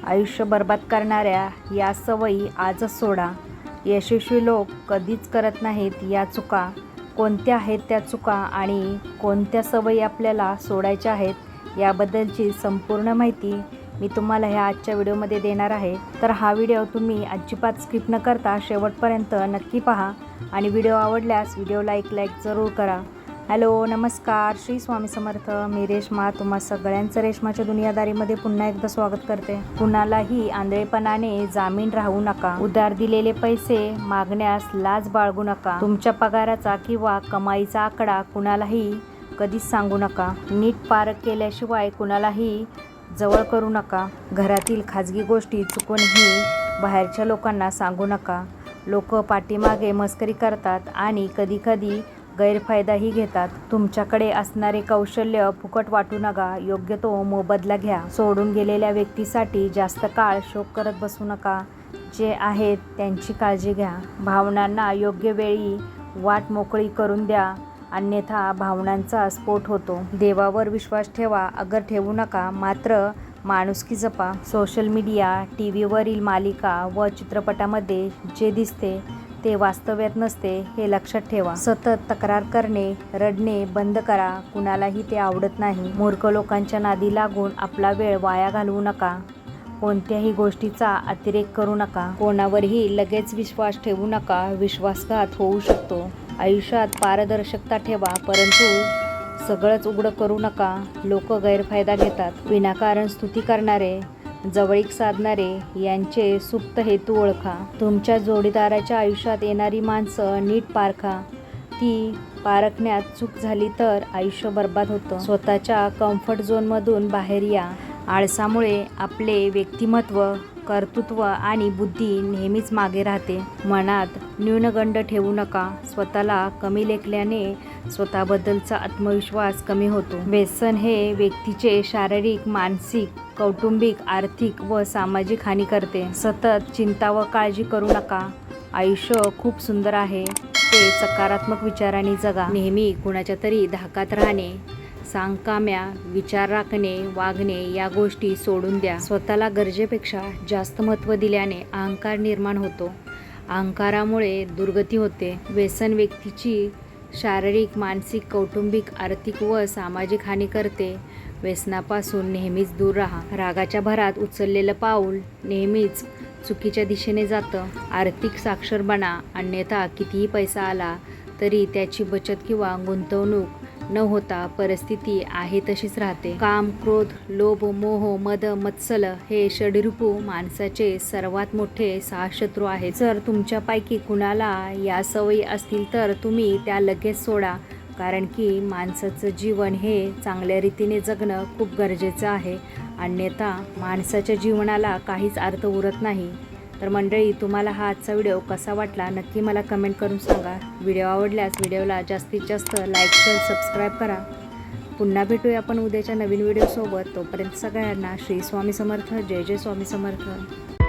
आयुष्य बर्बाद करणाऱ्या या सवयी आजच सोडा. यशस्वी लोक कधीच करत नाहीत या चुका. कोणत्या आहेत त्या चुका आणि कोणत्या सवयी आपल्याला सोडायच्या आहेत याबद्दलची संपूर्ण माहिती मी तुम्हाला ह्या आजच्या व्हिडिओमध्ये देणार आहे. तर हा व्हिडिओ तुम्ही अजिबात स्किप न करता शेवटपर्यंत नक्की पहा आणि व्हिडिओ आवडल्यास व्हिडिओला एक लाईक जरूर करा. हॅलो, नमस्कार, श्री स्वामी समर्थ. मी रेश्मा तुम्हा सगळ्यांचं रेश्माच्या दुनियादारीमध्ये पुन्हा एकदा स्वागत करते. कुणालाही आंधळेपणाने जामीन राहू नका. उधार दिलेले पैसे मागण्यास लाज बाळगू नका. तुमच्या पगाराचा किंवा कमाईचा आकडा कुणालाही कधीच सांगू नका. नीट पारख केल्याशिवाय कुणालाही जवळ करू नका. घरातील खाजगी गोष्टी चुकूनही बाहेरच्या लोकांना सांगू नका. लोक पाठीमागे मस्करी करतात आणि कधीकधी गैरफायदाही घेतात. तुमच्याकडे असणारे कौशल्य फुकट वाटू नका. योग्य तो मोबदला घ्या. सोडून गेलेल्या व्यक्तीसाठी जास्त काळ शोक करत बसू नका. जे आहेत त्यांची काळजी घ्या. भावनांना योग्य वेळी वाट मोकळी करून द्या, अन्यथा भावनांचा स्फोट होतो. देवावर विश्वास ठेवा, अगर ठेवू नका, मात्र माणुसकी जपा. सोशल मीडिया, टीव्हीवरील मालिका व चित्रपटामध्ये जे दिसते ते वास्तव्यात नसते हे लक्षात ठेवा. सतत तक्रार करणे, रडणे बंद करा. कुणालाही ते आवडत नाही. मूर्ख लोकांच्या नादी लागून आपला वेळ वाया घालवू नका. कोणत्याही गोष्टीचा अतिरेक करू नका. कोणावरही लगेच विश्वास ठेवू नका. विश्वासघात होऊ शकतो. आयुष्यात पारदर्शकता ठेवा, परंतु सगळंच उघडं करू नका. लोक गैरफायदा घेतात. विनाकारण स्तुती करणारे, जवळीक साधणारे यांचे सुप्त हेतू ओळखा. तुमच्या जोडीदाराच्या आयुष्यात येणारी माणसं नीट पारखा. ती पारखण्यात चूक झाली तर आयुष्य बर्बाद होतं. स्वतःच्या कम्फर्ट झोनमधून बाहेर या. आळसामुळे आपले व्यक्तिमत्व, कर्तृत्व आणि बुद्धी नेहमीच मागे राहते. मनात न्यूनगंड ठेवू नका. स्वतःला कमी लेखल्याने स्वतःबद्दलचा आत्मविश्वास कमी होतो. व्यसन हे व्यक्तीचे शारीरिक, मानसिक, कौटुंबिक, आर्थिक व सामाजिक हानी करते. सतत चिंता व काळजी करू नका. आयुष्य खूप सुंदर आहे, ते सकारात्मक विचारांनी जगा. नेहमी कुणाच्या तरी धाकात राहणे, सांगकाम्या विचार राखणे, वागणे या गोष्टी सोडून द्या. स्वतःला गरजेपेक्षा जास्त महत्त्व दिल्याने अहंकार निर्माण होतो. अहंकारामुळे दुर्गती होते. व्यसन व्यक्तीची शारीरिक, मानसिक, कौटुंबिक, आर्थिक व सामाजिक हानी करते. व्यसनापासून नेहमीच दूर राहा. रागाच्या भरात उचललेलं पाऊल नेहमीच चुकीच्या दिशेने जातं. आर्थिक साक्षर बना, अन्यथा कितीही पैसा आला तरी त्याची बचत किंवा गुंतवणूक न होता परिस्थिती आहे तशीच राहते. काम, क्रोध, लोभ, मोह, मद, मत्सर हे षड्रिपू माणसाचे सर्वात मोठे 6 शत्रू आहेत. जर तुमच्यापैकी कुणाला या सवयी असतील तर तुम्ही त्या लगेच सोडा, कारण की माणसाचं जीवन हे चांगल्या रीतीने जगणं खूप गरजेचं आहे. अन्यथा माणसाच्या जीवनाला काहीच अर्थ उरत नाही. तर मंडळी, तुम्हाला हा आजचा व्हिडिओ कसा वाटला नक्की मला कमेंट करून सांगा. व्हिडिओ आवडल्यास व्हिडिओला जास्तीत जास्त लाईक, शेअर, सबस्क्राईब करा. पुन्हा भेटूया आपण उद्याच्या नवीन व्हिडिओसोबत. तोपर्यंत सगळ्यांना श्री स्वामी समर्थ. जय जय स्वामी समर्थ.